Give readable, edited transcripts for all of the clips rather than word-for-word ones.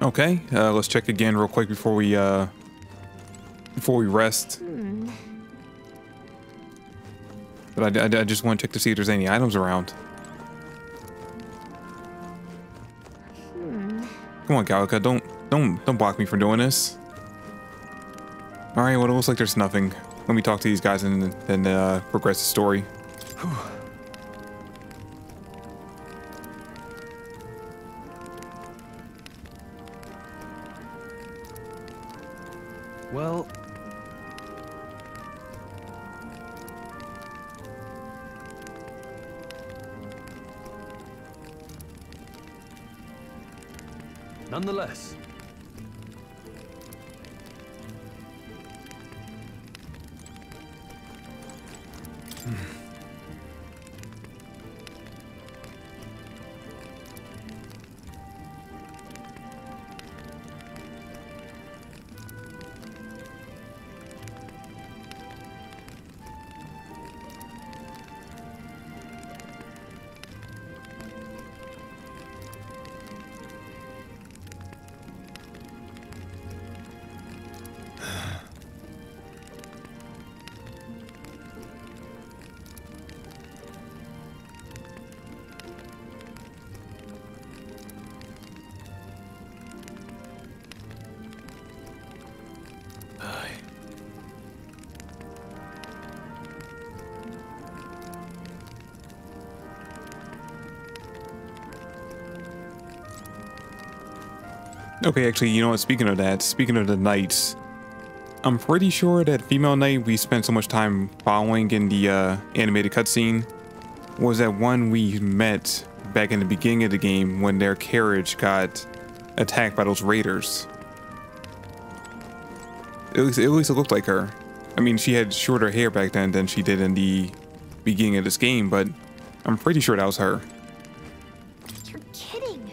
Okay, let's check again real quick before we rest. But I just want to check to see if there's any items around. Come on, Gallica, don't block me from doing this. All right, well, it looks like there's nothing. Let me talk to these guys and then progress the story. Well, nonetheless. Okay, actually, you know what? Speaking of that, speaking of the knights, I'm pretty sure that female knight we spent so much time following in the animated cutscene was that one we met back in the beginning of the game when their carriage got attacked by those raiders. At least it looked like her. I mean, she had shorter hair back then than she did in the beginning of this game, but I'm pretty sure that was her. You're kidding.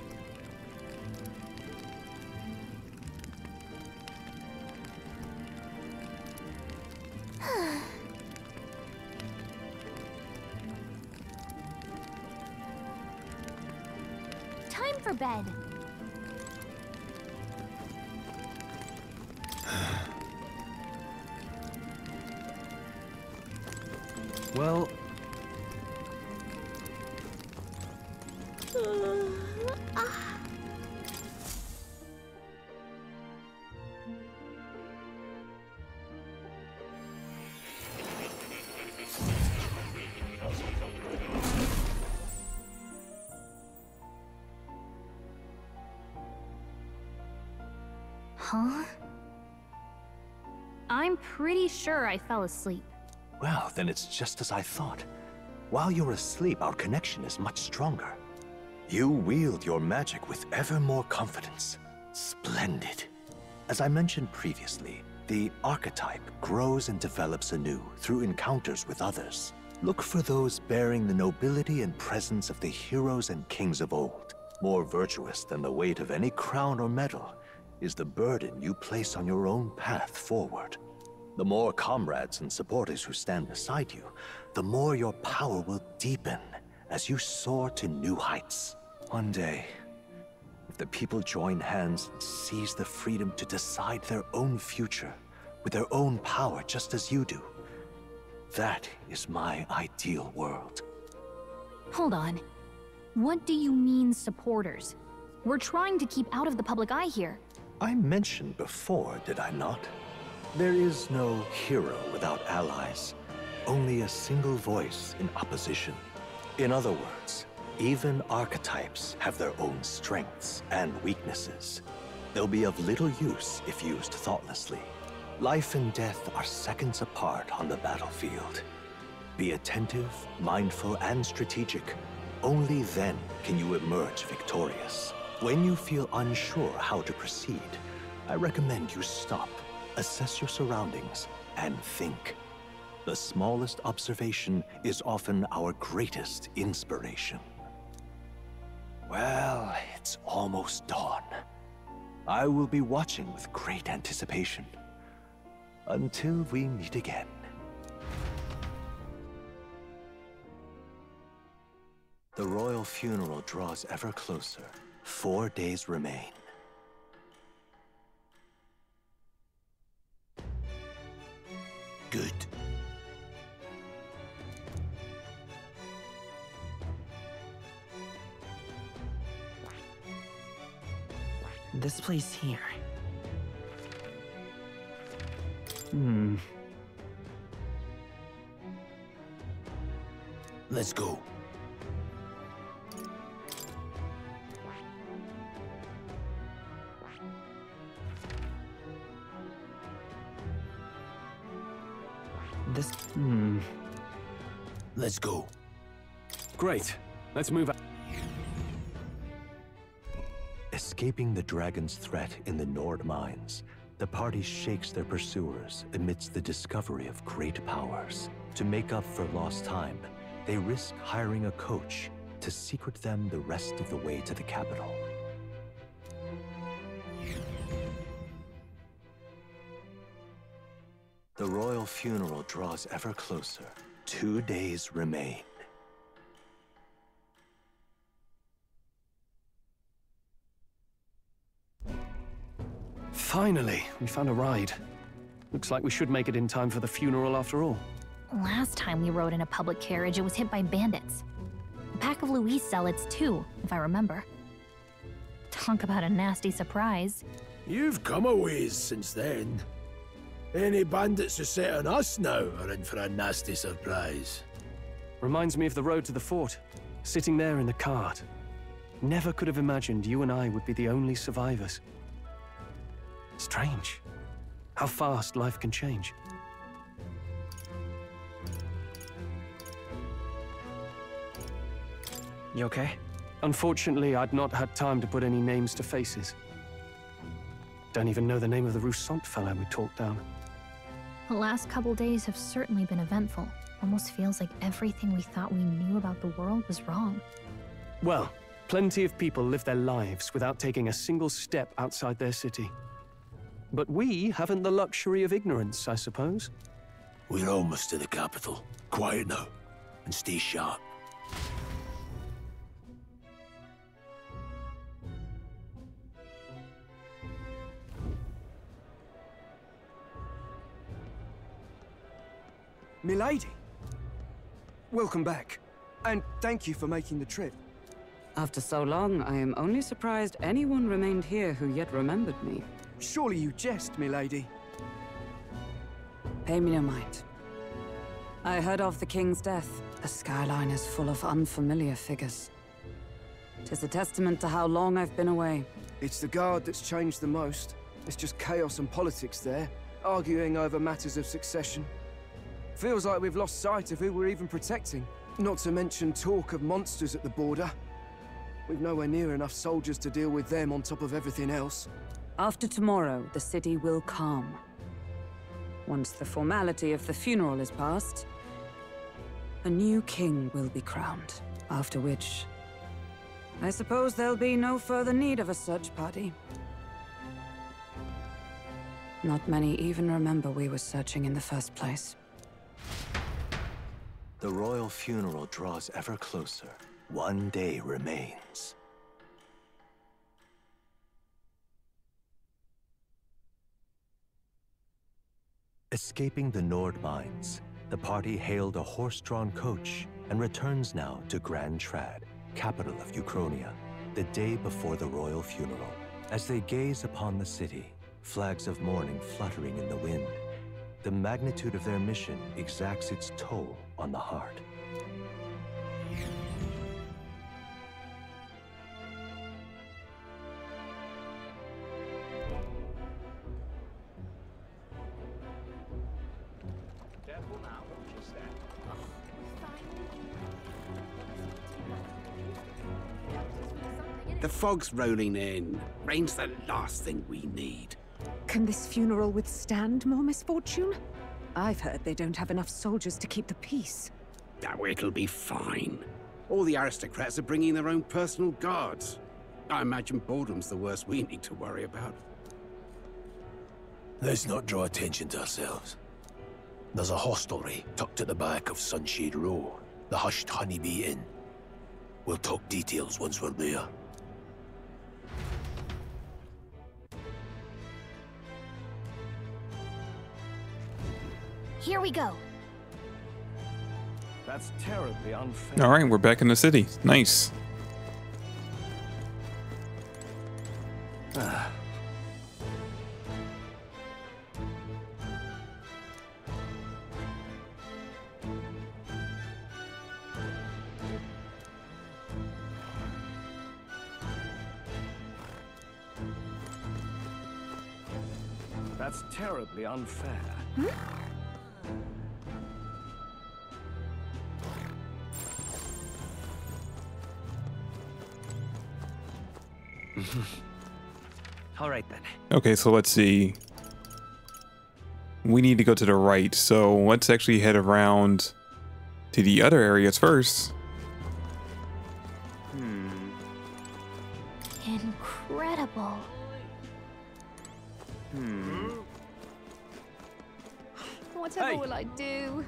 Time for bed. Well, Huh? I'm pretty sure I fell asleep. Well, then it's just as I thought. While you're asleep, our connection is much stronger. You wield your magic with ever more confidence. Splendid. As I mentioned previously, the archetype grows and develops anew through encounters with others. Look for those bearing the nobility and presence of the heroes and kings of old. More virtuous than the weight of any crown or medal is the burden you place on your own path forward. The more comrades and supporters who stand beside you, the more your power will deepen as you soar to new heights. One day, if the people join hands and seize the freedom to decide their own future with their own power just as you do, that is my ideal world. Hold on. What do you mean, supporters? We're trying to keep out of the public eye here. I mentioned before, did I not? There is no hero without allies, only a single voice in opposition. In other words, even archetypes have their own strengths and weaknesses. They'll be of little use if used thoughtlessly. Life and death are seconds apart on the battlefield. Be attentive, mindful, and strategic. Only then can you emerge victorious. When you feel unsure how to proceed, I recommend you stop, assess your surroundings, and think. The smallest observation is often our greatest inspiration. Well, it's almost dawn. I will be watching with great anticipation. Until we meet again. The royal funeral draws ever closer. 4 days remain. Good. This place here. Let's go. This. Let's go. Great. Let's move out. Escaping the dragon's threat in the Nord mines, the party shakes their pursuers amidst the discovery of great powers. To make up for lost time, they risk hiring a coach to secret them the rest of the way to the capital. The royal funeral draws ever closer. 2 days remain. Finally, we found a ride. Looks like we should make it in time for the funeral after all. Last time we rode in a public carriage, it was hit by bandits. A pack of Louis zealots, too, if I remember. Talk about a nasty surprise. You've come a ways since then. Any bandits who set on us now are in for a nasty surprise. Reminds me of the road to the fort, sitting there in the cart. Never could have imagined you and I would be the only survivors. Strange. How fast life can change. You okay? Unfortunately, I'd not had time to put any names to faces. Don't even know the name of the Roussant fellow we talked down. The last couple days have certainly been eventful. Almost feels like everything we thought we knew about the world was wrong. Well, plenty of people live their lives without taking a single step outside their city. But we haven't the luxury of ignorance, I suppose. We're almost to the capital. Quiet now, and stay sharp. Milady! Welcome back, and thank you for making the trip. After so long, I am only surprised anyone remained here who yet remembered me. Surely you jest, milady. Pay me no mind. I heard of the king's death. The skyline is full of unfamiliar figures. 'Tis a testament to how long I've been away. It's the guard that's changed the most. It's just chaos and politics there, arguing over matters of succession. Feels like we've lost sight of who we're even protecting. Not to mention talk of monsters at the border. We've nowhere near enough soldiers to deal with them on top of everything else. After tomorrow, the city will calm. Once the formality of the funeral is past, a new king will be crowned. After which, I suppose there'll be no further need of a search party. Not many even remember we were searching in the first place. The royal funeral draws ever closer. 1 day remains. Escaping the Nord mines, the party hailed a horse-drawn coach and returns now to Grand Trad, capital of Uchronia, the day before the royal funeral. As they gaze upon the city, flags of mourning fluttering in the wind, the magnitude of their mission exacts its toll on the heart. The fog's rolling in. Rain's the last thing we need. Can this funeral withstand more misfortune? I've heard they don't have enough soldiers to keep the peace. Oh, it'll be fine. All the aristocrats are bringing their own personal guards. I imagine boredom's the worst we need to worry about. Let's not draw attention to ourselves. There's a hostelry tucked at the back of Sunshade Row, the Hushed Honeybee Inn. We'll talk details once we're there. Here we go. That's terribly unfair. All right, we're back in the city. Nice. That's terribly unfair. All right then. Okay, so let's see. We need to go to the right, so let's actually head around to the other areas first. Incredible. Whatever will I do?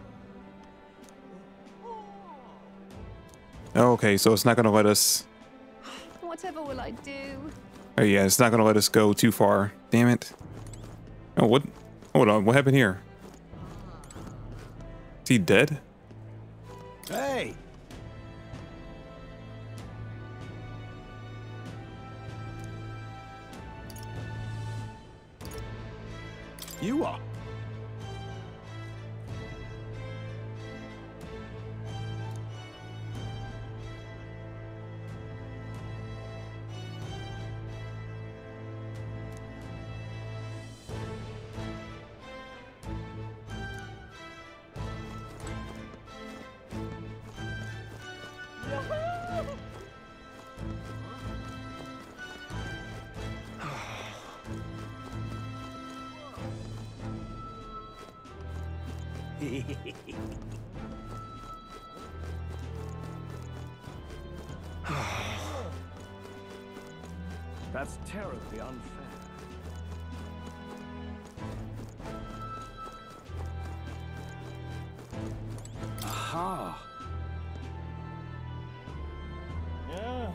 Okay, so it's not gonna let us. Whatever will I do? Oh yeah, it's not gonna let us go too far. Damn it. Oh, what? Hold on, what happened here? Is he dead? Hey! You are. That's terribly unfair. Aha! Yeah.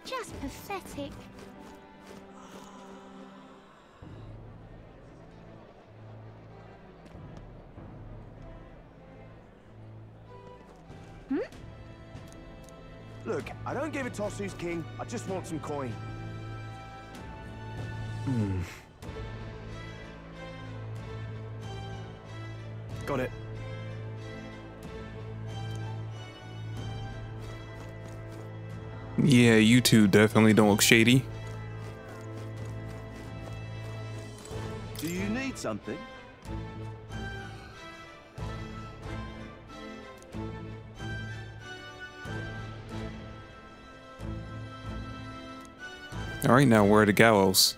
Just pathetic. Look, I don't give a toss who's king. I just want some coin. Got it. Yeah, you two definitely don't look shady. Do you need something? All right, now we're at the gallows.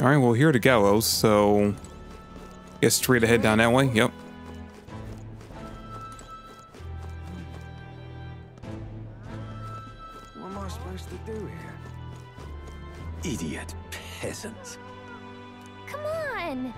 All right, well, here are the gallows, so guess straight ahead down that way. Yep. What am I supposed to do here? Idiot peasant. Come on.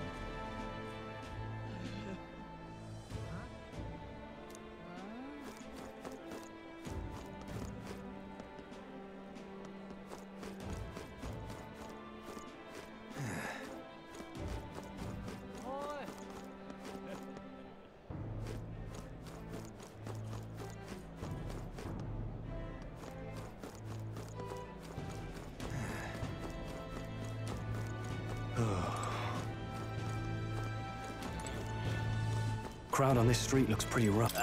Crowd on this street looks pretty rough.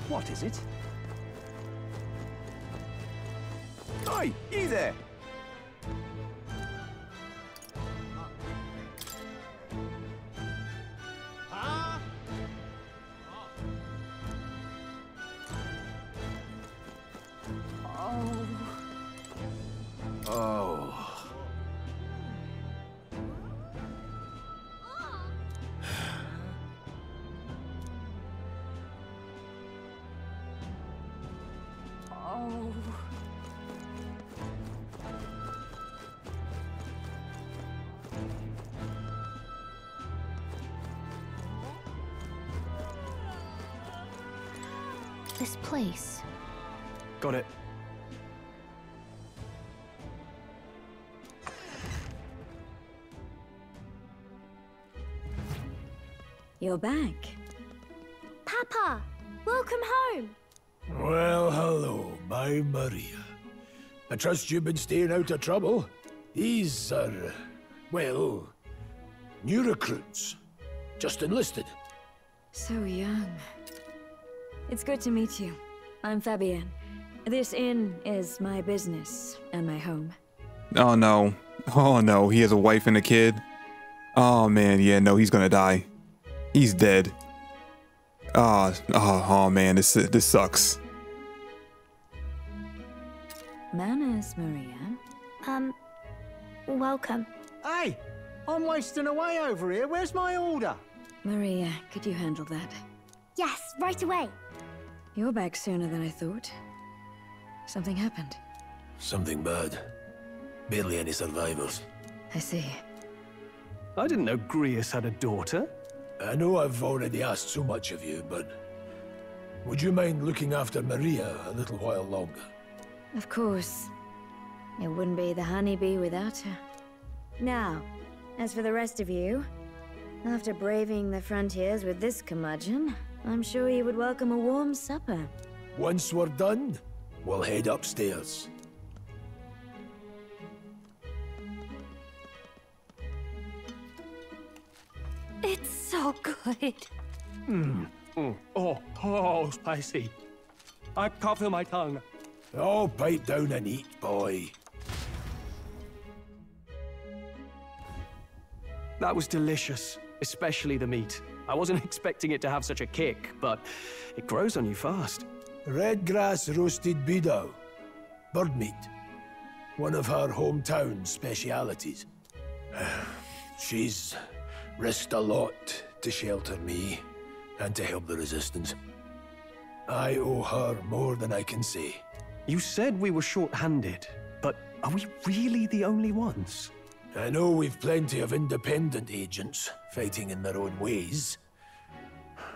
What is it? Hey, you there! Oh. Oh. This place. Got it. You're back. Papa, welcome home. Well, hello, my Maria. I trust you've been staying out of trouble. These are, well, new recruits. Just enlisted. So young. It's good to meet you. I'm Fabienne. This inn is my business and my home. Oh no. Oh no, he has a wife and a kid. Oh man, yeah, no, he's gonna die. He's dead. Oh man, this sucks. Manners, Maria. Welcome. Hey, I'm wasting away over here. Where's my order? Maria, could you handle that? Yes, right away. You're back sooner than I thought. Something happened. Something bad. Barely any survivors. I see. I didn't know Grius had a daughter. I know I've already asked so much of you, but would you mind looking after Maria a little while longer? Of course. It wouldn't be the honeybee without her. Now, as for the rest of you, after braving the frontiers with this curmudgeon, I'm sure you would welcome a warm supper. Once we're done, we'll head upstairs. It's so good. Oh, spicy. I can't feel my tongue. Oh, pipe down and eat, boy. That was delicious, especially the meat. I wasn't expecting it to have such a kick, but it grows on you fast. Red grass roasted beedou. Bird meat. One of her hometown specialities. She's risked a lot to shelter me and to help the resistance. I owe her more than I can say. You said we were short-handed, but are we really the only ones? I know we've plenty of independent agents fighting in their own ways,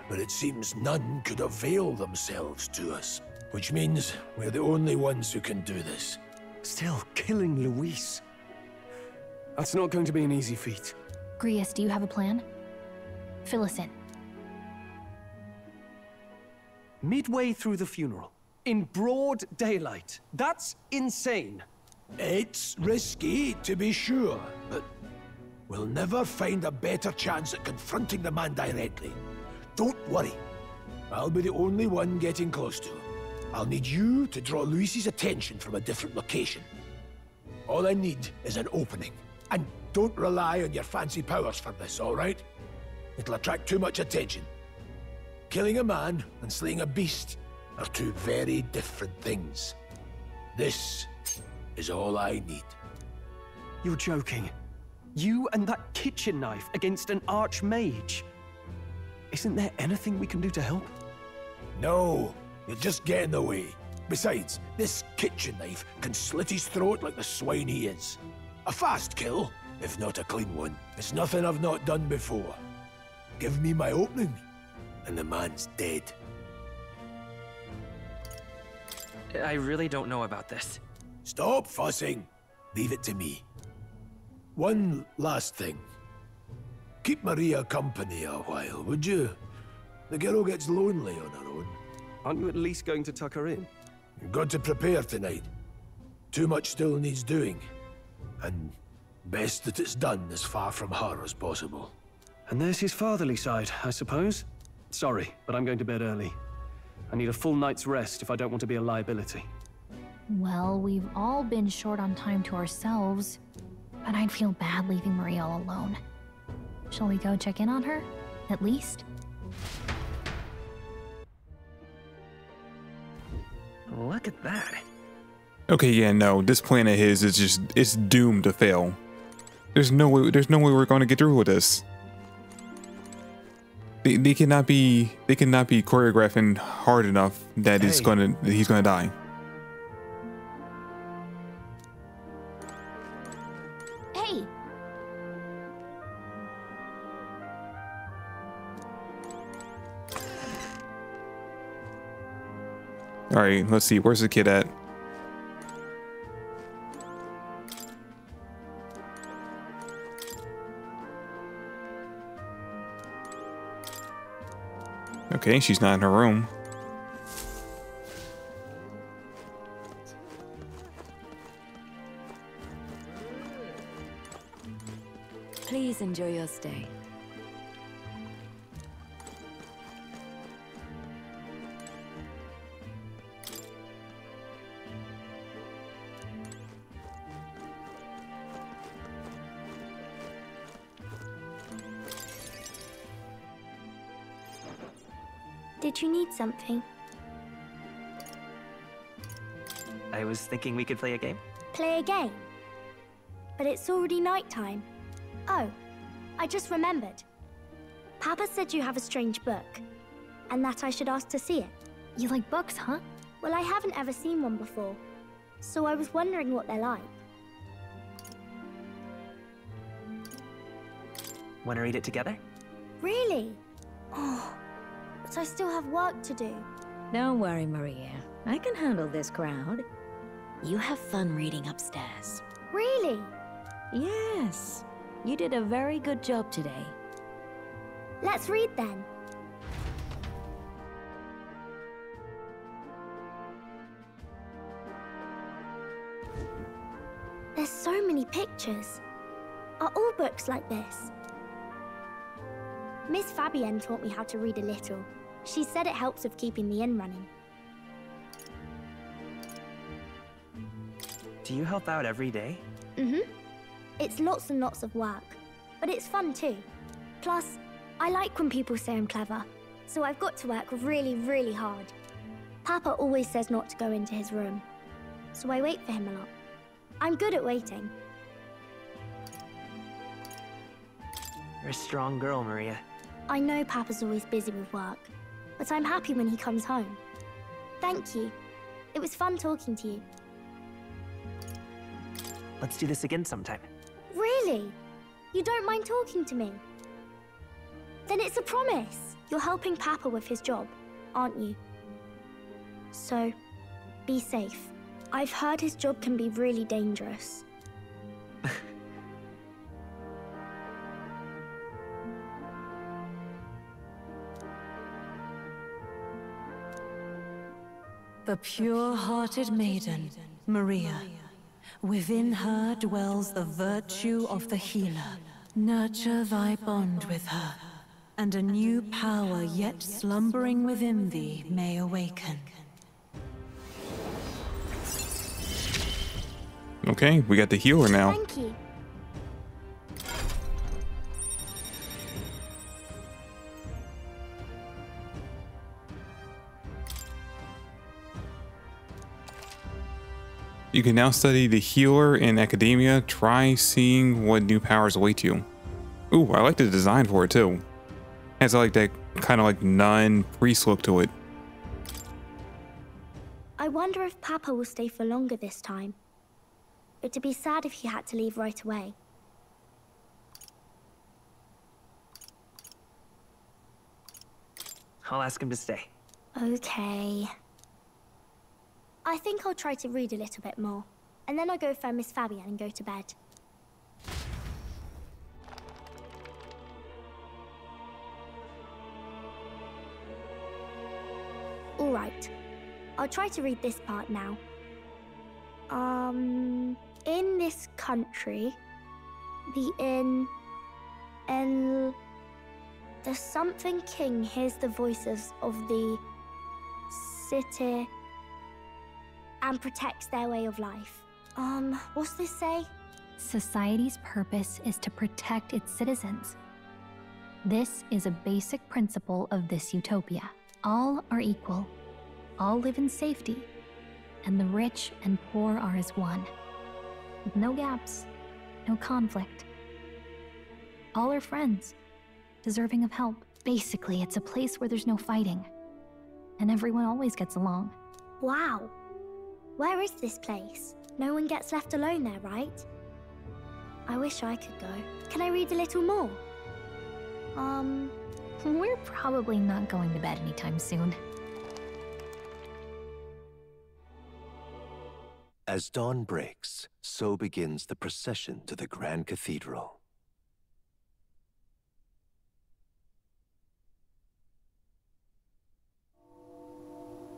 but it seems none could avail themselves to us, which means we're the only ones who can do this. Still, killing Luis. That's not going to be an easy feat. Grius, do you have a plan? Fill us in. Midway through the funeral, in broad daylight. That's insane. It's risky, to be sure, but we'll never find a better chance at confronting the man directly. Don't worry. I'll be the only one getting close to him. I'll need you to draw Luis's attention from a different location. All I need is an opening. And don't rely on your fancy powers for this, all right? It'll attract too much attention. Killing a man and slaying a beast are two very different things. This is all I need. You're joking. You and that kitchen knife against an archmage. Isn't there anything we can do to help? No, you'll just get in the way. Besides, this kitchen knife can slit his throat like the swine he is. A fast kill, if not a clean one. It's nothing I've not done before. Give me my opening, and the man's dead. I really don't know about this. Stop fussing. Leave it to me. One last thing. Keep Maria company a while, would you? The girl gets lonely on her own. Aren't you at least going to tuck her in? You've got to prepare tonight. Too much still needs doing. And best that it's done as far from her as possible. And there's his fatherly side, I suppose. Sorry, but I'm going to bed early. I need a full night's rest if I don't want to be a liability. Well, we've all been short on time to ourselves, but I'd feel bad leaving Maria all alone. Shall we go check in on her, at least? Look at that. Okay, yeah, no, this plan of his is just, it's doomed to fail. There's no way we're going to get through with this. They cannot be choreographing hard enough that he's gonna die. Hey! Alright, let's see, where's the kid at? Okay, she's not in her room. Please enjoy your stay. Did you need something? I was thinking we could play a game. Play a game? But it's already nighttime. Oh, I just remembered. Papa said you have a strange book, and that I should ask to see it. You like books, huh? Well, I haven't ever seen one before, so I was wondering what they're like. Want to read it together? Really? Oh, but I still have work to do. Don't worry, Maria. I can handle this crowd. You have fun reading upstairs. Really? Yes. You did a very good job today. Let's read then. There's so many pictures. Are all books like this? Miss Fabienne taught me how to read a little. She said it helps with keeping the inn running. Do you help out every day? Mm-hmm. It's lots and lots of work, but it's fun too. Plus, I like when people say I'm clever, so I've got to work really, really hard. Papa always says not to go into his room, so I wait for him a lot. I'm good at waiting. You're a strong girl, Maria. I know Papa's always busy with work, but I'm happy when he comes home. Thank you. It was fun talking to you. Let's do this again sometime. Really? You don't mind talking to me? Then it's a promise. You're helping Papa with his job, aren't you? So, be safe. I've heard his job can be really dangerous. The pure-hearted maiden, Maria. Within her dwells the virtue of the healer. Nurture thy bond with her, and a new power yet slumbering within thee may awaken. Okay, we got the healer now. Thank you. You can now study the healer in academia. Try seeing what new powers await you. Ooh, I like the design for it too. Has like that kind of like nun priest look to it. I wonder if Papa will stay for longer this time. It'd be sad if he had to leave right away. I'll ask him to stay. Okay. I think I'll try to read a little bit more, and then I'll go find Miss Fabienne and go to bed. All right. I'll try to read this part now. In this country, the something king hears the voices of the city and protects their way of life. What's this say? Society's purpose is to protect its citizens. This is a basic principle of this utopia. All are equal. All live in safety. and the rich and poor are as one. With no gaps, no conflict. All are friends, deserving of help. Basically, it's a place where there's no fighting, and everyone always gets along. Wow. Where is this place? No one gets left alone there, right? I wish I could go. Can I read a little more? We're probably not going to bed anytime soon. As dawn breaks, so begins the procession to the Grand Cathedral.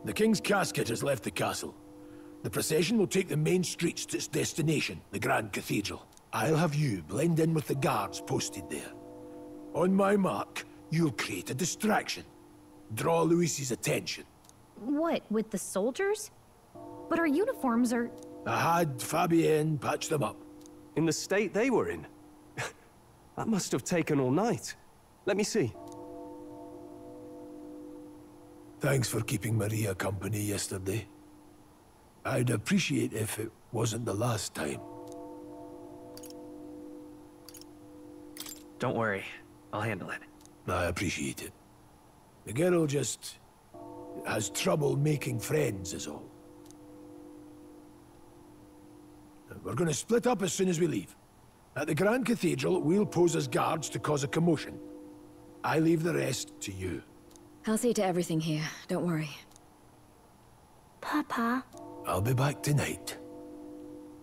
The King's casket has left the castle. The procession will take the main streets to its destination, the Grand Cathedral. I'll have you blend in with the guards posted there. On my mark, you'll create a distraction. Draw Luis's attention. What, with the soldiers? But our uniforms are... I had Fabienne patch them up. In the state they were in? That must have taken all night. Let me see. Thanks for keeping Maria company yesterday. I'd appreciate if it wasn't the last time. Don't worry. I'll handle it. I appreciate it. The girl just has trouble making friends is all. We're gonna split up as soon as we leave. At the Grand Cathedral, we'll pose as guards to cause a commotion. I leave the rest to you. I'll see to everything here, don't worry. Papa. I'll be back tonight.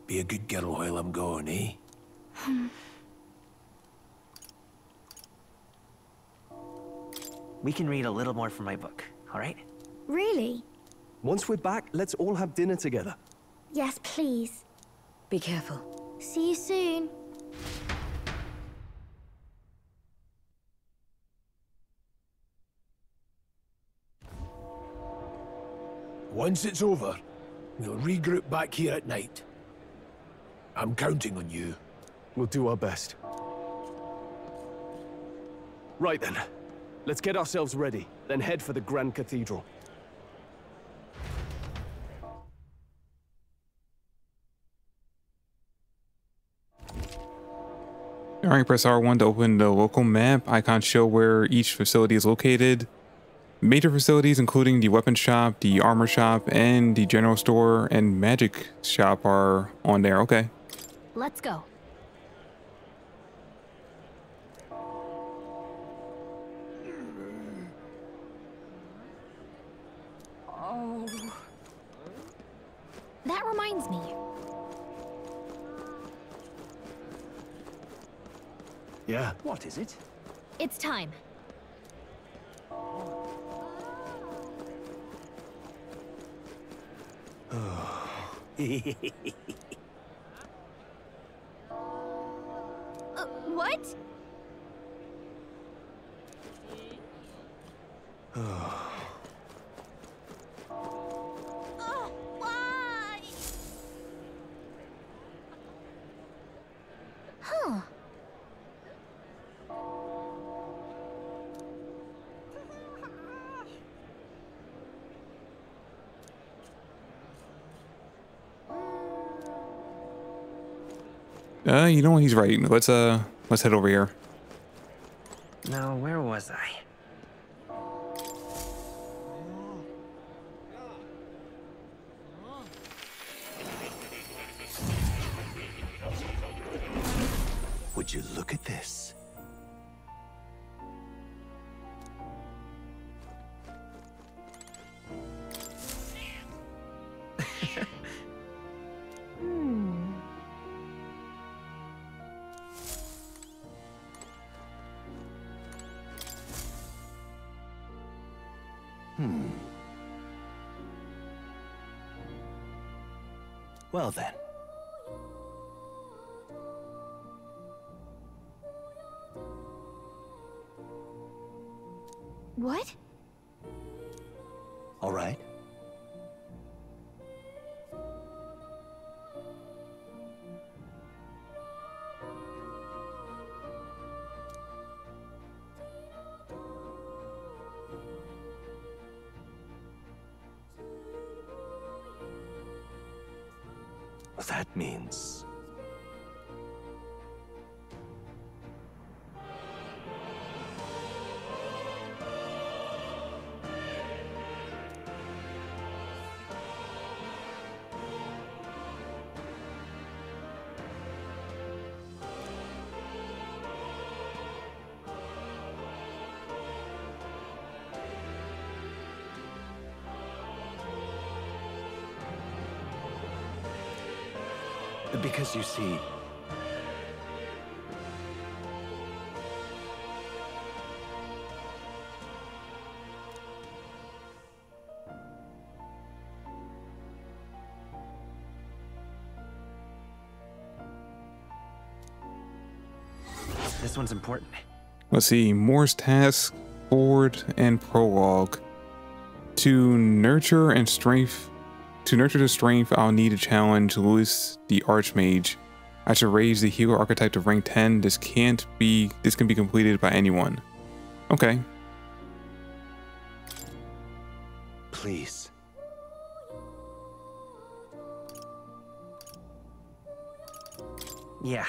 Be a good girl while I'm gone, eh? We can read a little more from my book, all right? Really? Once we're back, let's all have dinner together. Yes, please. Be careful. See you soon. Once it's over, we'll regroup back here at night. I'm counting on you. We'll do our best. Right then. Let's get ourselves ready, then head for the Grand Cathedral. Alright, press R1 to open the local map. Icons show where each facility is located. Major facilities including the weapon shop, the armor shop, and the general store and magic shop are on there. Okay. Let's go. Oh. That reminds me. Yeah. What is it? It's time. What? Why? Huh. You know what? He's right. Let's head over here. Now, where was I? Would you look at this? Well then. What? All right. That means... Because you see... This one's important. Let's see, Moore's task, forward, and prologue. To nurture the strength, I'll need to challenge Louis the Archmage. I should raise the healer archetype to rank 10. This can be completed by anyone. Okay. Please. Yeah.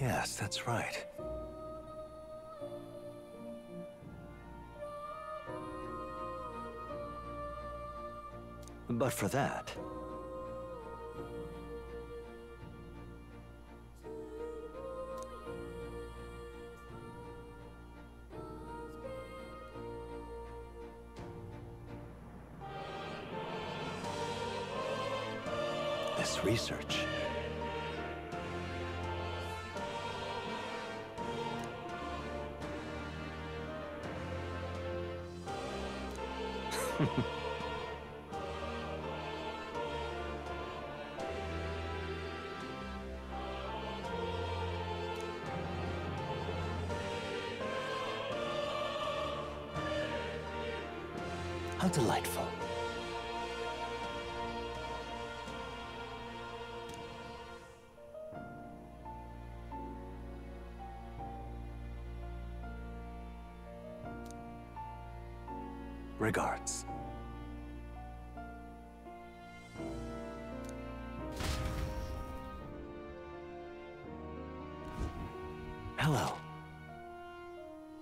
Yes, that's right. But for that... this research... How delightful. Regards. Hello.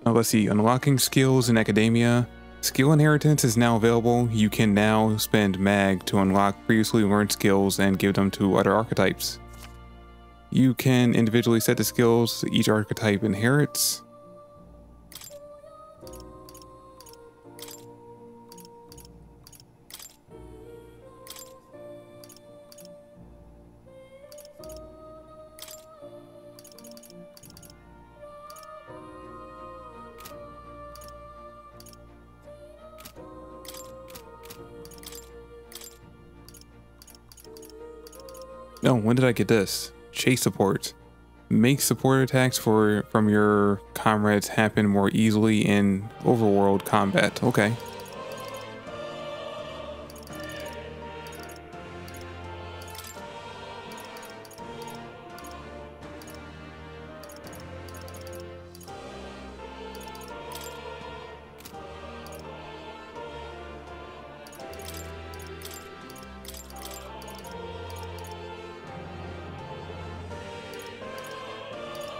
Now let's see, unlocking skills in academia. Skill inheritance is now available. You can now spend mag to unlock previously learned skills and give them to other archetypes. You can individually set the skills each archetype inherits. No, when did I get this? Chase support. Make support attacks from your comrades happen more easily in overworld combat. Okay.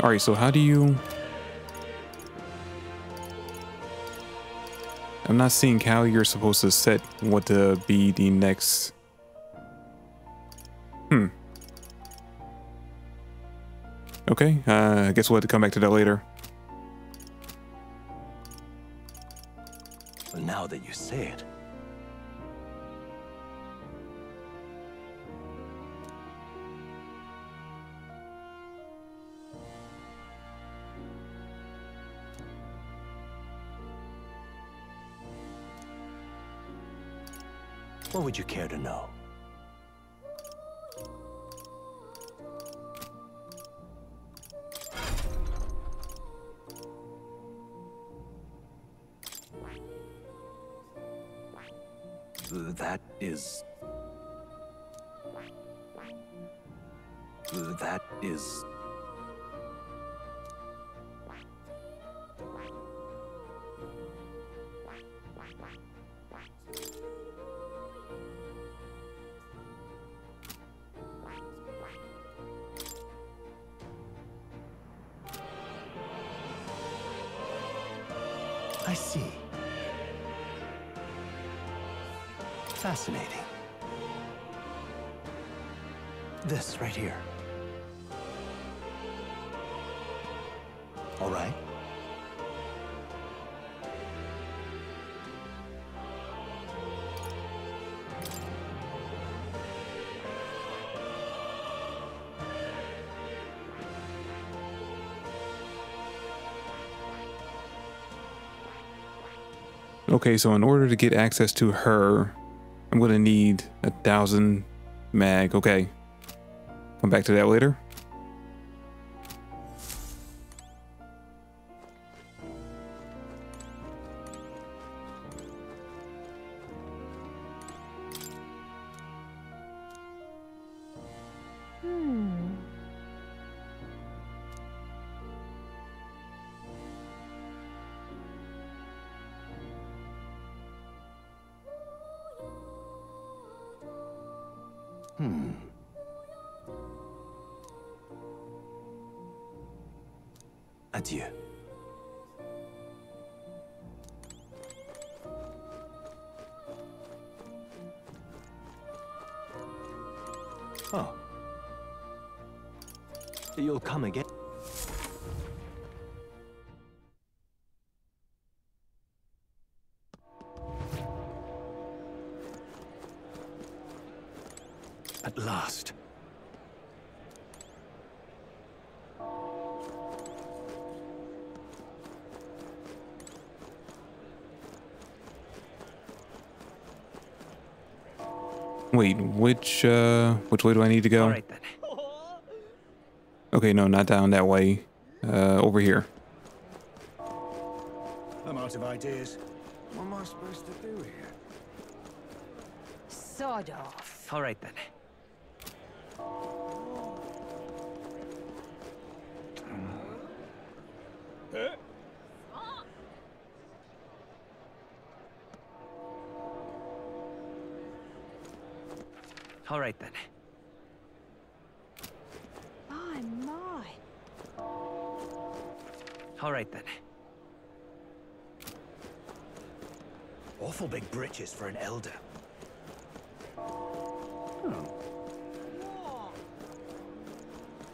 Alright, so how do you... I'm not seeing how you're supposed to set what to be the next... Okay, I guess we'll have to come back to that later. Now that you say it... What would you care to know? That is... I see. Fascinating. This right here. All right. Okay, so in order to get access to her, I'm gonna need 1,000 mag. Okay. Come back to that later. Adieu. Oh. You'll come again? At last. Wait, which way do I need to go? All right then. Okay, no, not down that way. Over here. I'm out of ideas. What am I supposed to do here? Sod off. All right then. All right then. My, my. All right then. Awful big britches for an elder.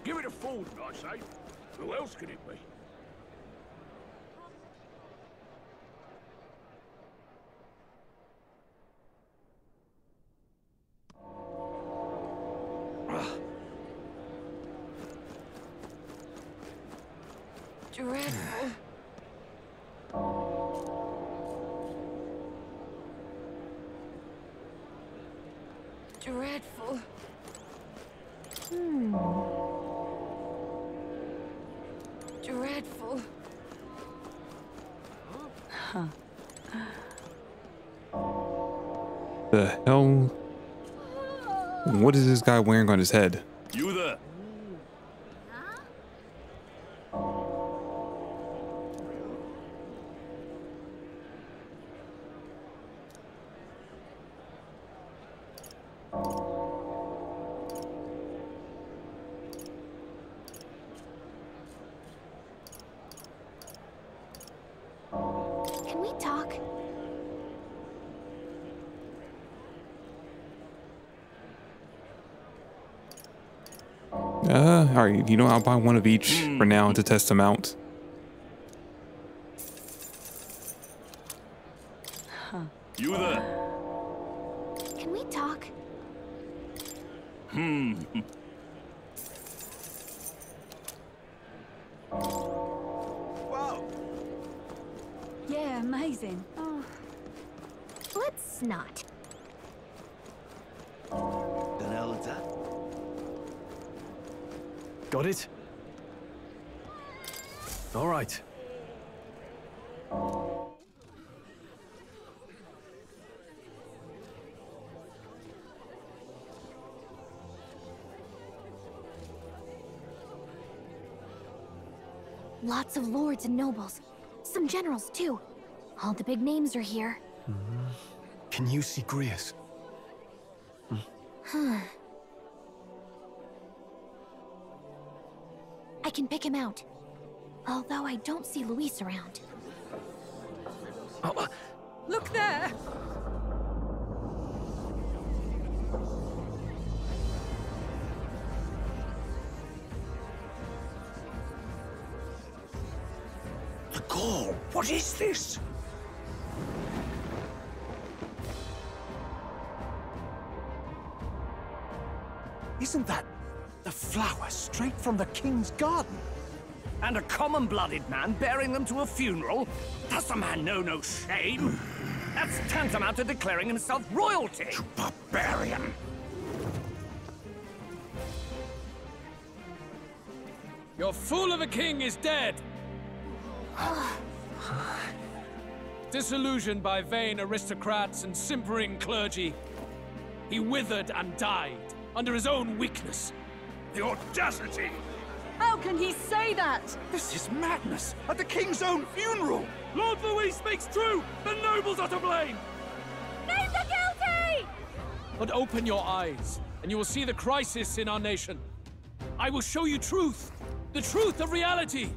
Give it a fold, I say. Who else could it be? Dreadful. Dreadful. Dreadful. Huh. The hell? What is this guy wearing on his head? You there? Can we talk? Alright, you know, I'll buy one of each for now to test them out. You there? Can we talk? Wow. Yeah, amazing. Oh. Let's not. Den elder? Got it? All right. Lots of lords and nobles. Some generals, too. All the big names are here. Can you see Grius? I can pick him out. Although I don't see Luis around. Look there! The Gaul, what is this? Isn't that the flower straight from the king's garden? And a common-blooded man bearing them to a funeral? Does the man know no shame? That's tantamount to declaring himself royalty! You barbarian! Your fool of a king is dead! Disillusioned by vain aristocrats and simpering clergy, he withered and died under his own weakness. The audacity! How can he say that? This is madness! At the king's own funeral! Lord Louis speaks true! The nobles are to blame! Name the guilty! But open your eyes, and you will see the crisis in our nation. I will show you truth, the truth of reality.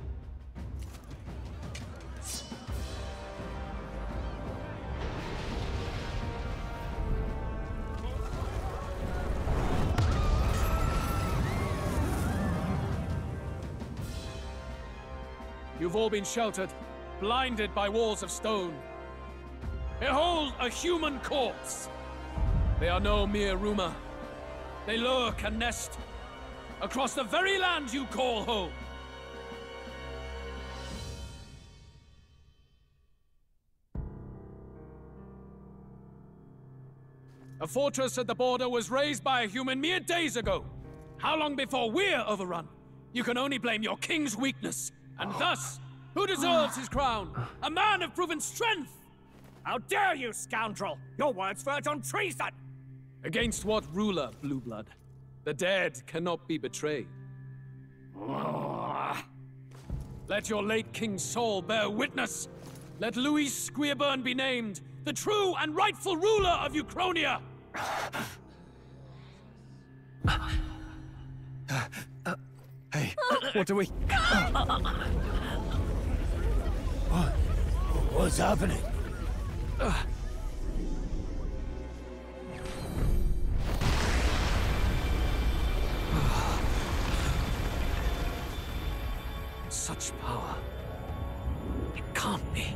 You've all been sheltered, blinded by walls of stone. Behold a human corpse! They are no mere rumor. They lurk and nest across the very land you call home. A fortress at the border was raised by a human mere days ago. How long before we're overrun? You can only blame your king's weakness. And thus, who deserves his crown? A man of proven strength! How dare you, scoundrel! Your words verge on treason! Against what ruler, Blue Blood? The dead cannot be betrayed. Let your late king's soul bear witness. Let Louis Squeerburn be named the true and rightful ruler of Uchronia. Hey, what do we... What's happening? Such power. It can't be.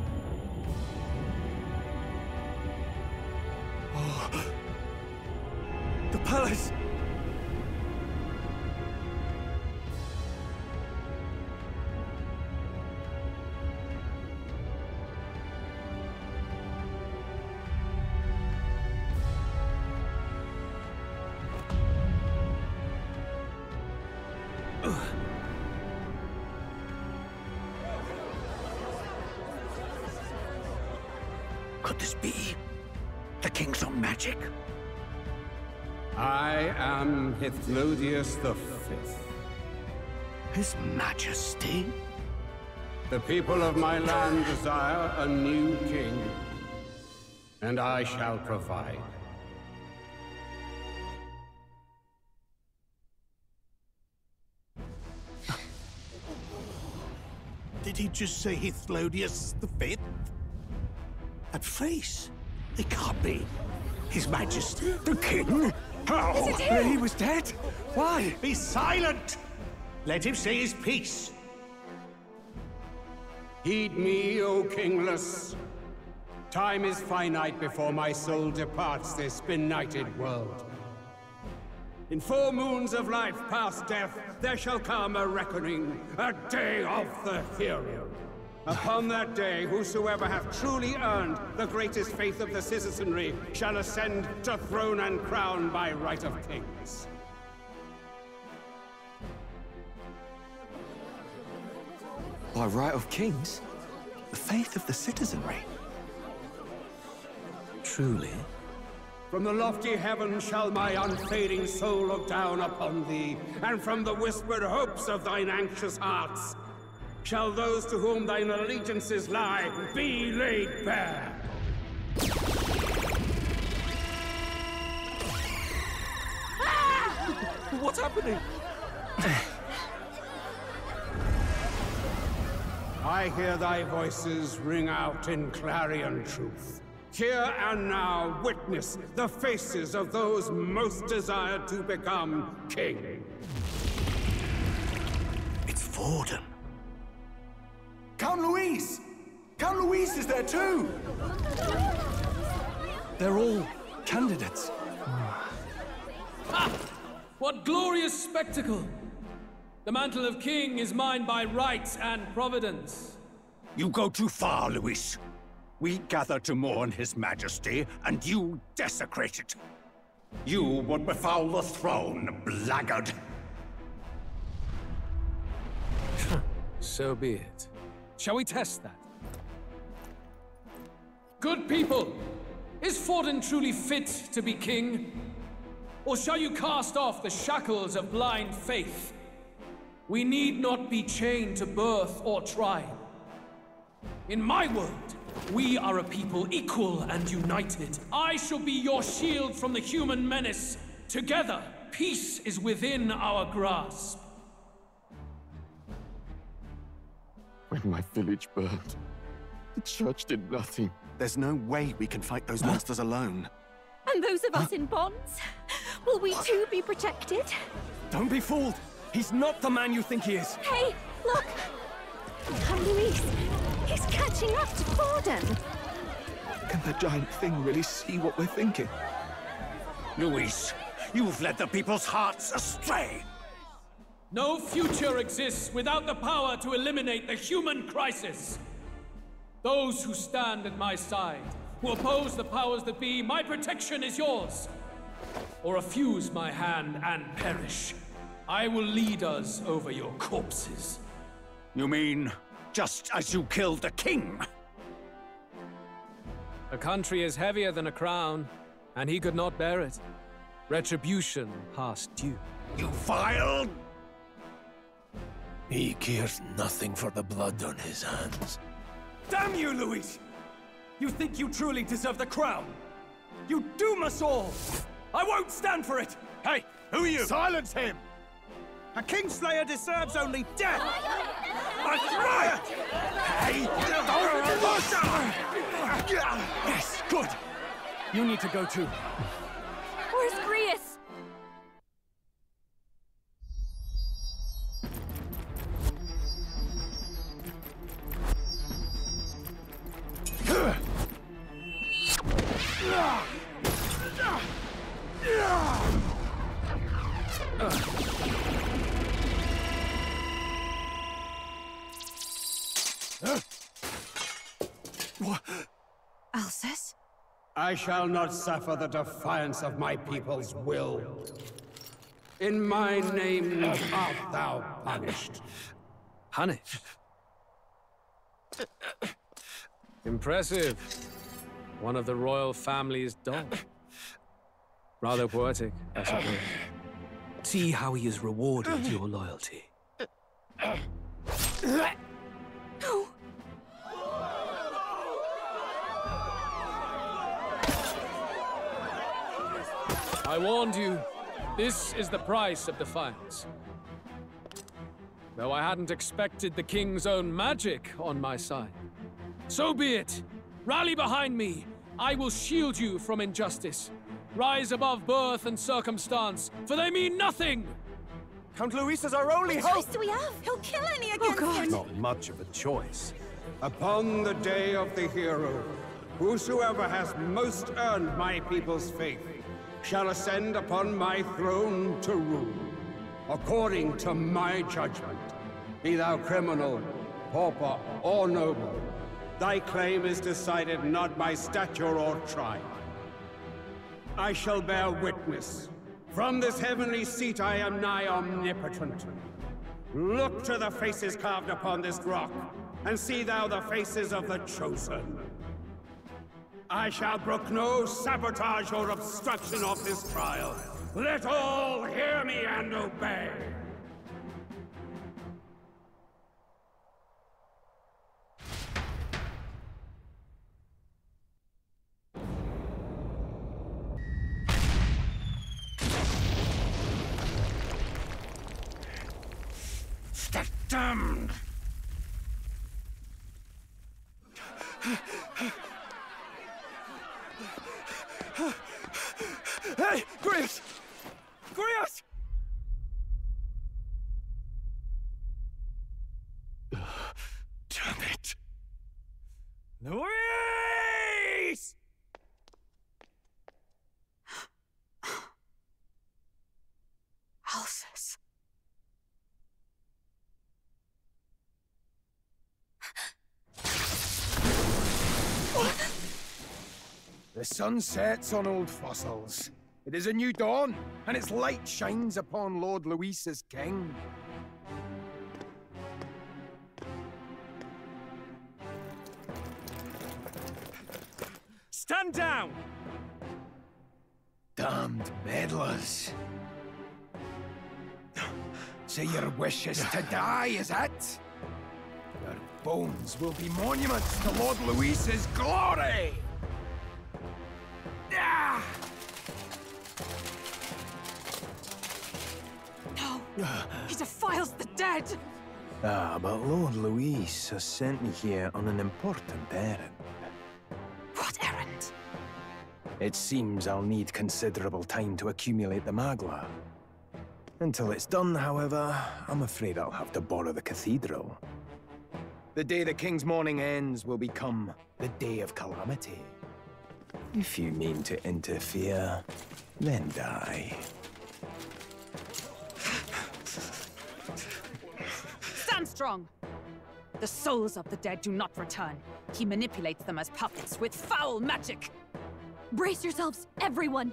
Oh. The palace! Could this be the king's own magic? I am Hithlodius the Fifth. His Majesty? The people of my land desire a new king, and I shall provide. Did he just say Hithlodius the Fifth? That face. It can't be. His Majesty, the King? How? Is it him? He was dead? Why? Be silent! Let him say his piece. Heed me, O kingless. Time is finite before my soul departs this benighted world. In 4 moons of life past death, there shall come a reckoning, a day of the hero. Upon that day, whosoever hath truly earned the greatest faith of the citizenry shall ascend to throne and crown by right of kings. By right of kings? The faith of the citizenry? Truly? From the lofty heavens shall my unfading soul look down upon thee, and from the whispered hopes of thine anxious hearts shall those to whom thine allegiances lie be laid bare. What's happening? I hear thy voices ring out in clarion truth. Here and now, witness the faces of those most desired to become king. It's Vorden. Count Louise! Count Louise is there too! They're all candidates. Ha! What glorious spectacle! The mantle of king is mine by right and providence. You go too far, Luis. We gather to mourn his majesty, and you desecrate it. You would befoul the throne, blackguard. So be it. Shall we test that? Good people, is Vorden truly fit to be king? Or shall you cast off the shackles of blind faith? We need not be chained to birth or trial. In my world, we are a people equal and united. I shall be your shield from the human menace. Together, peace is within our grasp. When my village burned, the church did nothing. There's no way we can fight those monsters alone. And those of us in bonds? Will we too be protected? Don't be fooled! He's not the man you think he is! Hey, look! Come, Luis! He's catching up to Vorden! Can the giant thing really see what we're thinking? Luis, you've led the people's hearts astray! No future exists without the power to eliminate the human crisis. Those who stand at my side, who oppose the powers that be, my protection is yours. Or refuse my hand and perish. I will lead us over your corpses. You mean, just as you killed the king? A country is heavier than a crown, and he could not bear it. Retribution past due. You vile... He cares nothing for the blood on his hands. Damn you, Luis! You think you truly deserve the crown? You doom us all! I won't stand for it! Hey, who are you? Silence him! A Kingslayer deserves only death! That's right! Hey, Yes, good! You need to go too. Where's Grius? Alcest? I shall not suffer the defiance of my people's will. In my name art thou punished. Punished? Impressive. One of the royal family's dog. Rather poetic, I suppose. See how he has rewarded your loyalty. No. I warned you. This is the price of defiance. Though I hadn't expected the king's own magic on my side. So be it. Rally behind me. I will shield you from injustice. Rise above birth and circumstance, for they mean nothing! Count Luis is our only hope! What choice do we have? He'll kill any against him! Not much of a choice. Upon the day of the hero, whosoever has most earned my people's faith shall ascend upon my throne to rule, according to my judgment. Be thou criminal, pauper, or noble, thy claim is decided not by stature or tribe. I shall bear witness. From this heavenly seat I am nigh omnipotent. Look to the faces carved upon this rock, and see thou the faces of the chosen. I shall brook no sabotage or obstruction of this trial. Let all hear me and obey. Damned! The sun sets on old fossils. It is a new dawn, and its light shines upon Lord Luis as king. Stand down! Damned meddlers. So your wish is to die, is it? Your bones will be monuments to Lord Luis's glory! Ah! No! He defiles the dead! Ah, but Lord Luis has sent me here on an important errand. What errand? It seems I'll need considerable time to accumulate the magla. Until it's done, however, I'm afraid I'll have to borrow the cathedral. The day the king's mourning ends will become the day of calamity. If you mean to interfere, then die. Stand strong! The souls of the dead do not return. He manipulates them as puppets with foul magic! Brace yourselves, everyone!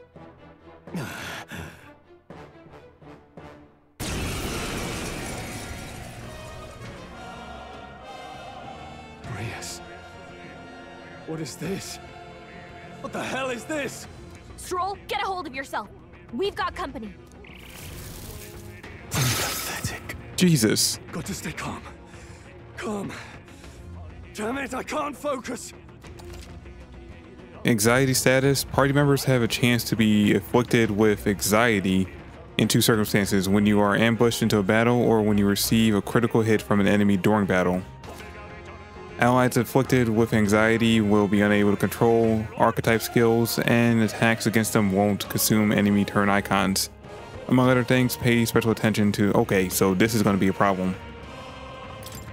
Brias. What is this? What the hell is this? Stroll, get a hold of yourself. We've got company. Pathetic. Jesus. Got to stay calm. Calm. Damn it, I can't focus. Anxiety status. Party members have a chance to be afflicted with anxiety in two circumstances: when you are ambushed into a battle or when you receive a critical hit from an enemy during battle. Allies afflicted with anxiety will be unable to control archetype skills, and attacks against them won't consume enemy turn icons. Among other things, pay special attention to... Okay, so this is going to be a problem.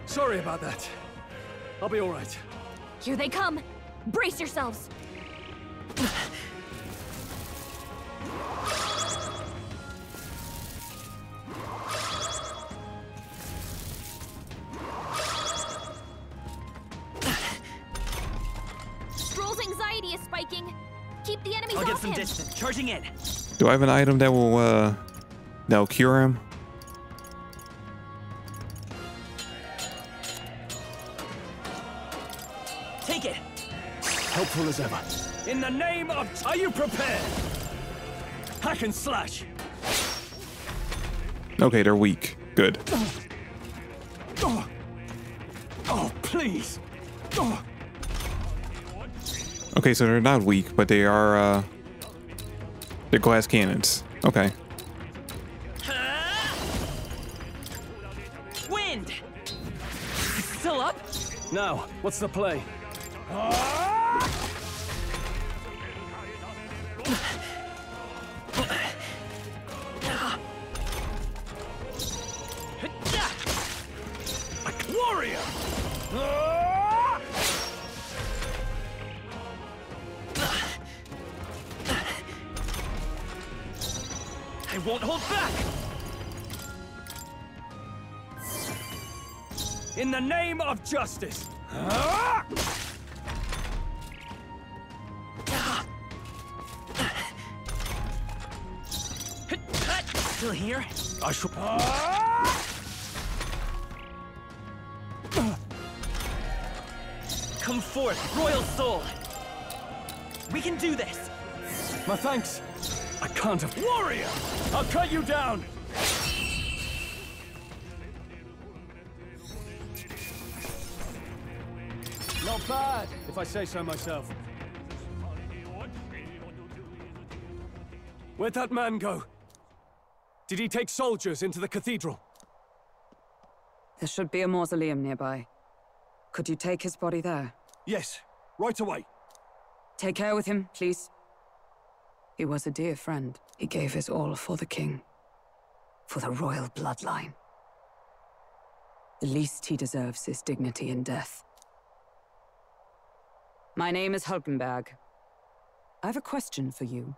Sorry about that. I'll be all right. Here they come. Brace yourselves. Stroll's anxiety is spiking. Keep the enemies I'll off get some him. distance. Charging in. Do I have an item that will that'll cure him? Take it. Helpful as ever. In the name of... Are you prepared? Hack and slash. Okay, they're weak. Good. Oh, please. Oh. Okay, so they're not weak, but they are they're glass cannons. Okay. Wind. Still up? Now, what's the play? Warrior! I won't hold back. In the name of justice. Still here? I shall... Come forth, royal soul. We can do this. My thanks. I can't have... Warrior! I'll cut you down! Not bad, if I say so myself. Where'd that man go? Did he take soldiers into the cathedral? There should be a mausoleum nearby. Could you take his body there? Yes, right away. Take care with him, please. He was a dear friend. He gave his all for the king. For the royal bloodline. The least he deserves is dignity in death. My name is Hulkenberg. I have a question for you.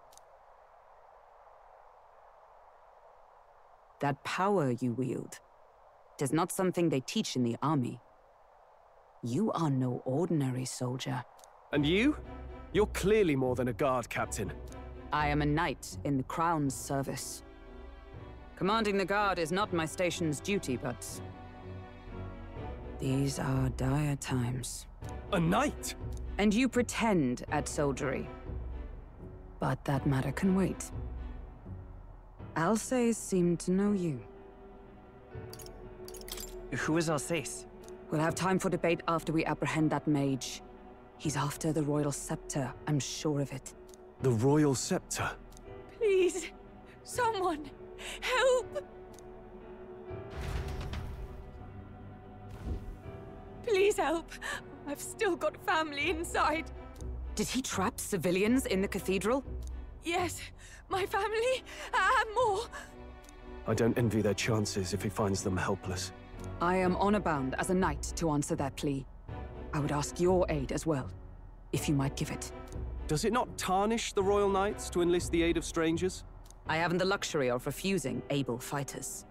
That power you wield, it is not something they teach in the army. You are no ordinary soldier. And you? You're clearly more than a guard, Captain. I am a knight in the Crown's service. Commanding the guard is not my station's duty, but... these are dire times. A knight? And you pretend at soldiery. But that matter can wait. Alsace seemed to know you. Who is Alsace? We'll have time for debate after we apprehend that mage. He's after the royal scepter, I'm sure of it. The royal scepter? Please, someone, help! Please help. I've still got family inside. Did he trap civilians in the cathedral? Yes, my family, and more. I don't envy their chances if he finds them helpless. I am honor-bound as a knight to answer that plea. I would ask your aid as well, if you might give it. Does it not tarnish the Royal Knights to enlist the aid of strangers? I haven't the luxury of refusing able fighters.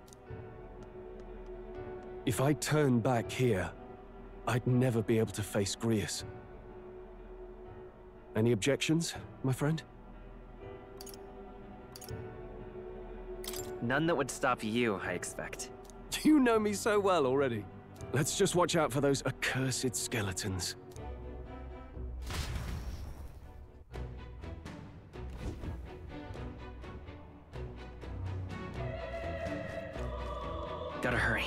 If I turn back here, I'd never be able to face Grius. Any objections, my friend? None that would stop you, I expect. You know me so well already. Let's just watch out for those accursed skeletons. Gotta hurry.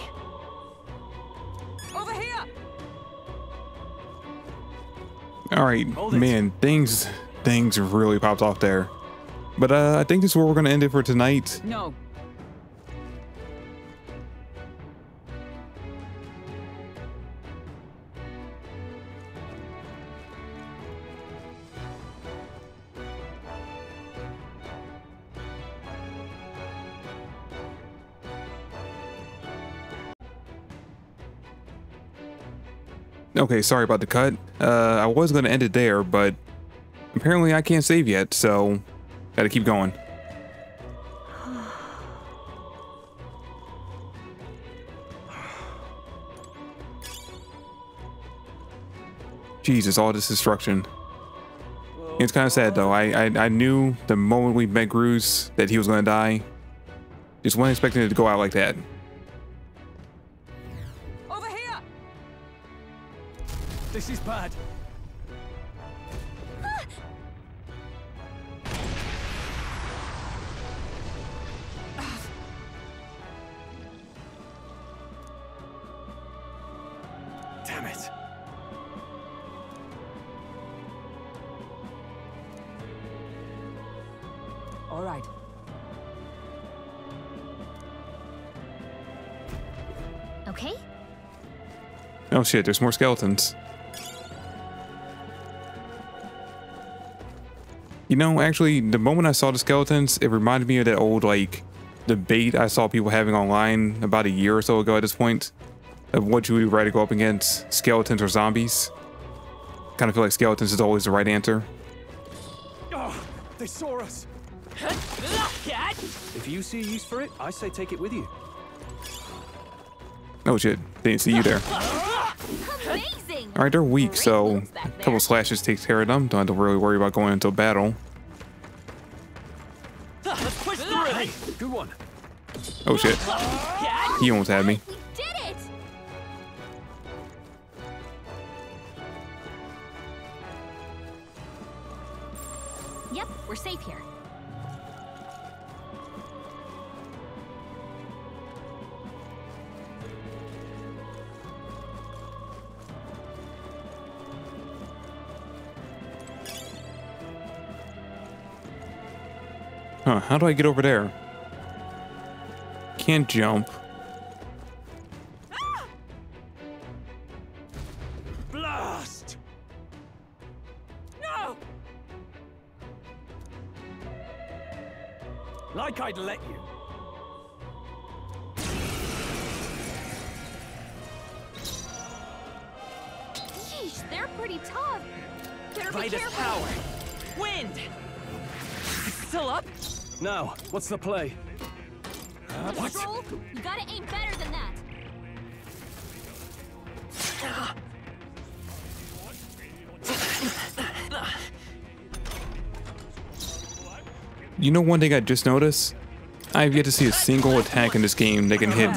Over here! All right, man, things really popped off there. But I think this is where we're gonna end it for tonight. No. Okay, sorry about the cut. I was gonna end it there, but apparently I can't save yet, so gotta keep going. Jesus, all this destruction. It's kind of sad though. I knew the moment we met Gruz that he was gonna die. Just wasn't expecting it to go out like that. Over here! This is bad. Damn it. All right. Okay? Oh shit, there's more skeletons. You know, actually, the moment I saw the skeletons, it reminded me of that old, like, debate I saw people having online about a year or so ago at this point. Of what you would rather go up against, skeletons or zombies. Kind of feel like skeletons is always the right answer. Oh, they saw us. If you see use for it, I say take it with you. Oh shit, didn't see you there. Amazing. Alright, they're weak, so a couple slashes takes care of them. Don't have to really worry about going into battle. Let's push through. Hey, good one. Oh shit. He almost had me. We did it! Yep, we're safe here. Huh, how do I get over there? Can't jump. Blast! No! Like I'd let you. Sheesh, they're pretty tough. Better be Vitus careful. power. Wind! Still up? Now, what's the play? What? Troll, you gotta aim better than that. You know one thing I just noticed? I've yet to see a single attack in this game that can hit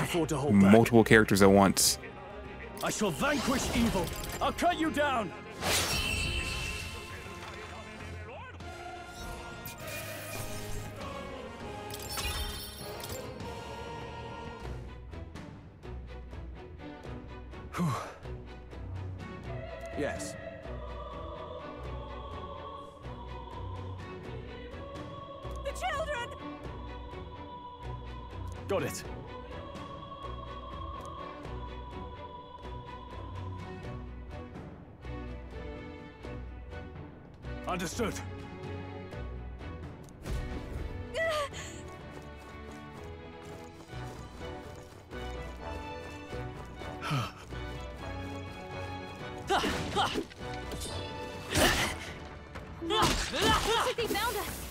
multiple characters at once. I shall vanquish evil. I'll cut you down. Yes. The children! Got it. Understood. No! Looks like they found us!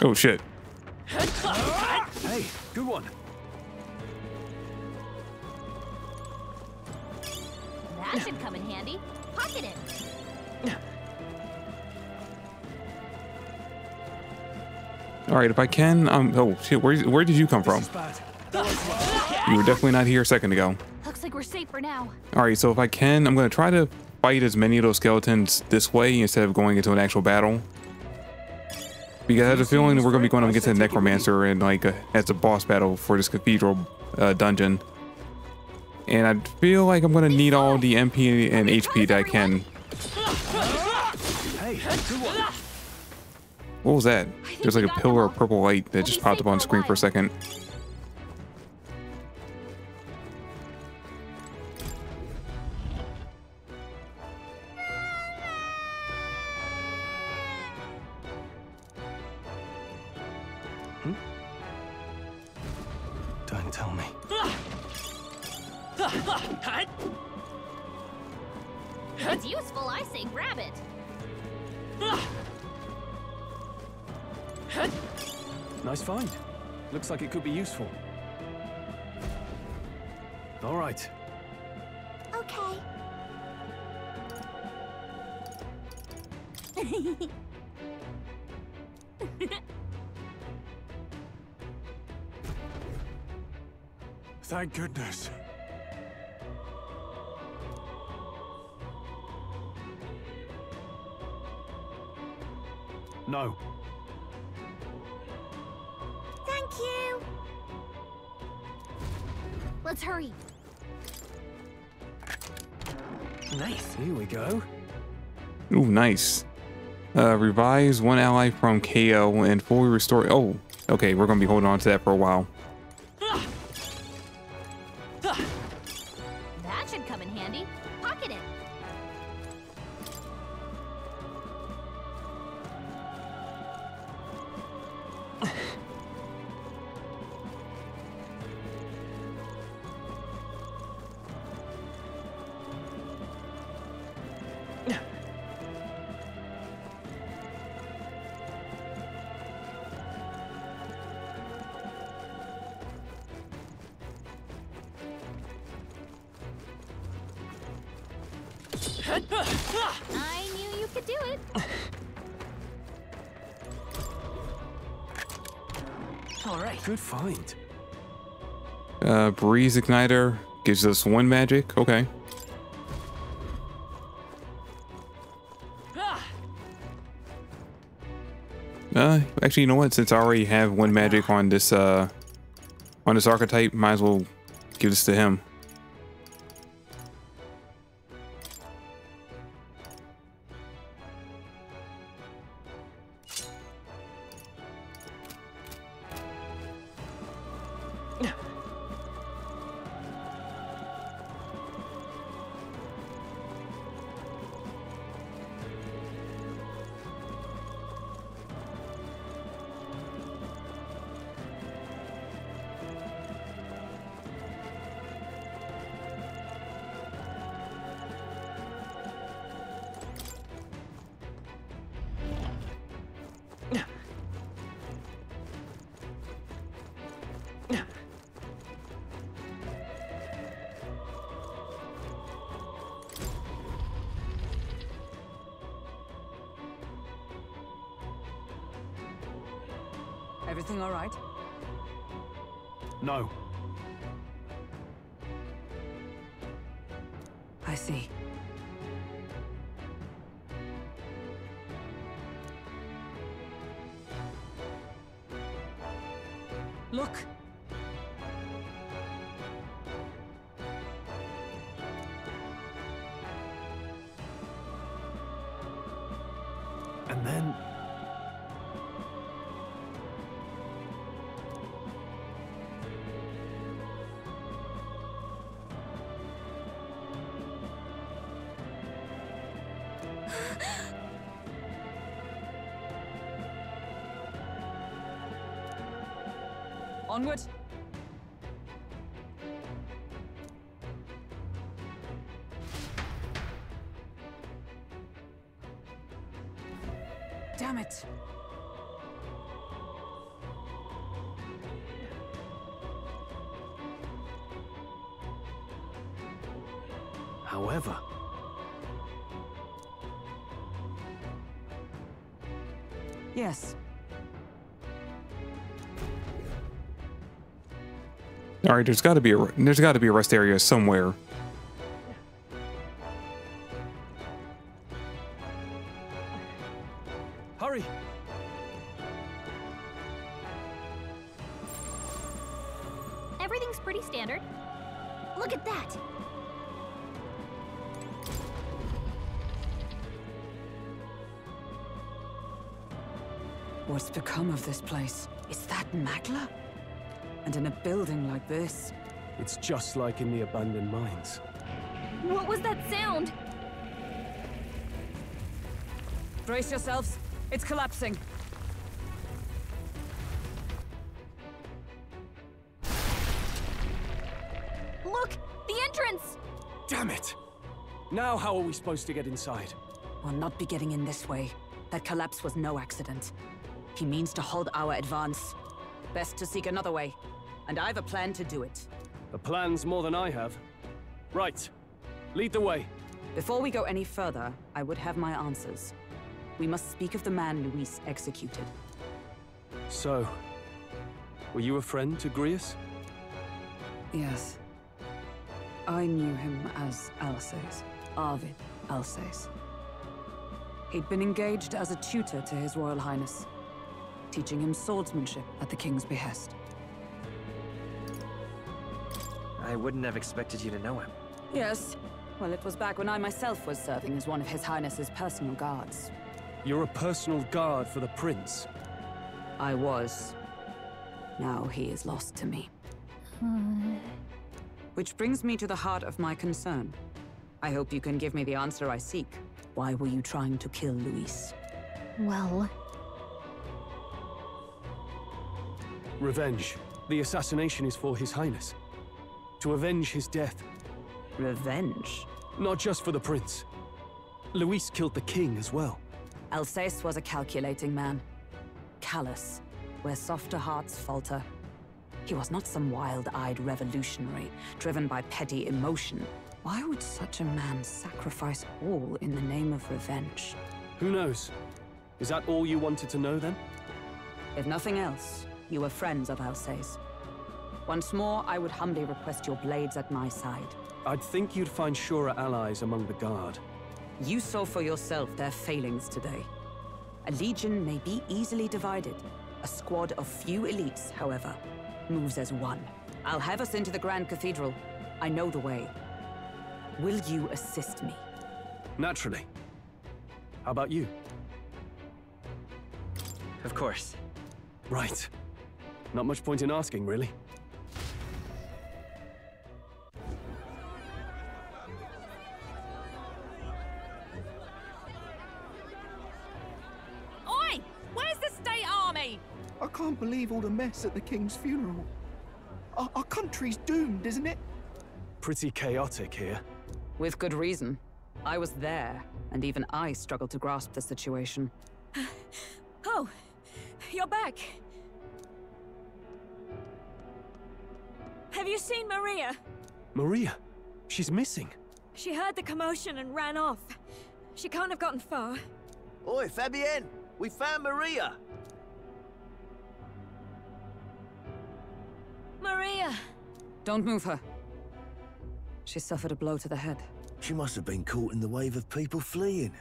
Oh shit. Hey, good one. That should come in handy. Pocket it! Alright, if I can, oh shit, where did you come from? You were definitely not here a second ago. Looks like we're safe for now. Alright, so if I can, I'm gonna try to fight as many of those skeletons this way instead of going into an actual battle. Because I have a feeling that we're gonna be going up against a necromancer and like as a boss battle for this cathedral dungeon. And I feel like I'm gonna need all the MP and HP that I can. Hey, good one. What was that? There's like a pillar of purple light that just popped up on screen for a second. Don't tell me. It's useful, I say grab it. Nice find. Looks like it could be useful. All right. Okay. Thank goodness. No. Thank you. Let's hurry. Nice. Here we go. Ooh, nice. Revise one ally from KO and fully restore. Oh, okay. We're gonna be holding on to that for a while. That should come in handy. Pocket it. I knew you could do it. All right. Good find. Breeze Igniter gives us one magic. Okay. Actually, you know what? Since I already have one magic on this archetype, might as well give this to him. Everything all right? No. I see. Look! And then... Onward! Damn it! However... Yes. All right, there's got to be a rest area somewhere. Hurry! Everything's pretty standard. Look at that! What's become of this place? Is that Magla? And in a building like this? It's just like in the abandoned mines. What was that sound? Brace yourselves. It's collapsing. Look! The entrance! Damn it! Now how are we supposed to get inside? We'll not be getting in this way. That collapse was no accident. He means to hold our advance. Best to seek another way. And I've a plan to do it. A plan's more than I have. Right. Lead the way. Before we go any further, I would have my answers. We must speak of the man Luis executed. So, were you a friend to Grius? Yes. I knew him as Alsace. Arvid Alsace. He'd been engaged as a tutor to His Royal Highness, teaching him swordsmanship at the King's behest. I wouldn't have expected you to know him. Yes. Well, it was back when I myself was serving as one of His Highness's personal guards. You're a personal guard for the Prince? I was. Now he is lost to me. Which brings me to the heart of my concern. I hope you can give me the answer I seek. Why were you trying to kill Luis? Well... Revenge. The assassination is for His Highness. To avenge his death. Revenge? Not just for the Prince. Luis killed the King as well. Alsace was a calculating man. Callous, where softer hearts falter. He was not some wild-eyed revolutionary, driven by petty emotion. Why would such a man sacrifice all in the name of revenge? Who knows? Is that all you wanted to know, then? If nothing else, you were friends of Alsace. Once more, I would humbly request your blades at my side. I'd think you'd find surer allies among the Guard. You saw for yourself their failings today. A legion may be easily divided. A squad of few elites, however, moves as one. I'll have us into the Grand Cathedral. I know the way. Will you assist me? Naturally. How about you? Of course. Right. Not much point in asking, really. Oi! Where's the state army? I can't believe all the mess at the King's funeral. Our country's doomed, isn't it? Pretty chaotic here. With good reason. I was there, and even I struggled to grasp the situation. Oh, you're back. Have you seen Maria? Maria? She's missing. She heard the commotion and ran off. She can't have gotten far. Oi, Fabienne! We found Maria! Don't move her. She suffered a blow to the head. She must have been caught in the wave of people fleeing.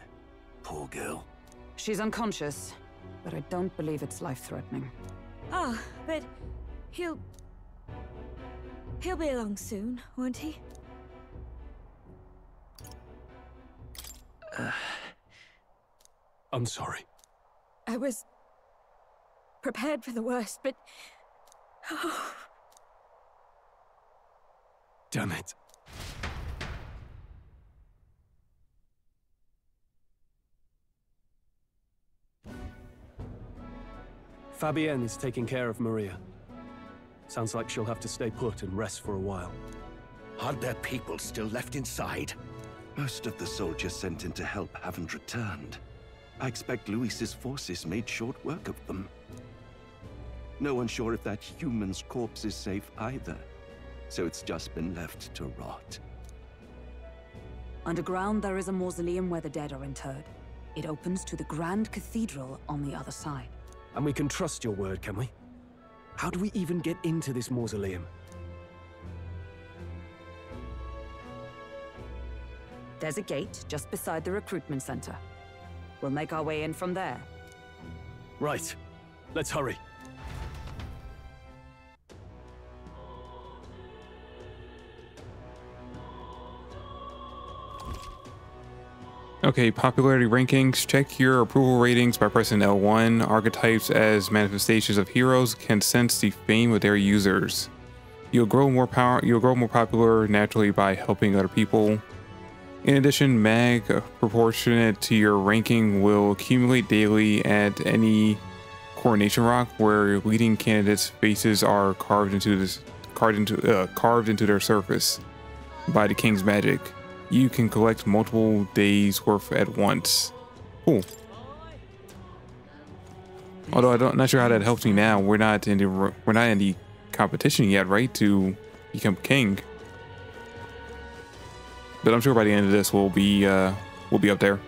Poor girl. She's unconscious, but I don't believe it's life-threatening. Oh, but he'll be along soon, won't he? I'm sorry. I was prepared for the worst, but... Oh. Damn it. Fabienne is taking care of Maria. Sounds like she'll have to stay put and rest for a while. Are there people still left inside? Most of the soldiers sent in to help haven't returned. I expect Luis's forces made short work of them. No one's sure if that human's corpse is safe either, so it's just been left to rot. Underground, there is a mausoleum where the dead are interred. It opens to the Grand Cathedral on the other side. And we can trust your word, can we? How do we even get into this mausoleum? There's a gate just beside the recruitment center. We'll make our way in from there. Right. Let's hurry. Okay, popularity rankings. Check your approval ratings by pressing L1. Archetypes as manifestations of heroes can sense the fame of their users. You'll grow more popular naturally by helping other people. In addition, mag proportionate to your ranking will accumulate daily at any coronation rock where leading candidates' faces are carved into their surface by the king's magic. You can collect multiple days worth at once. Cool. Although I'm not sure how that helps me now. We're not in the competition yet, right? To become king. But I'm sure by the end of this we'll be up there.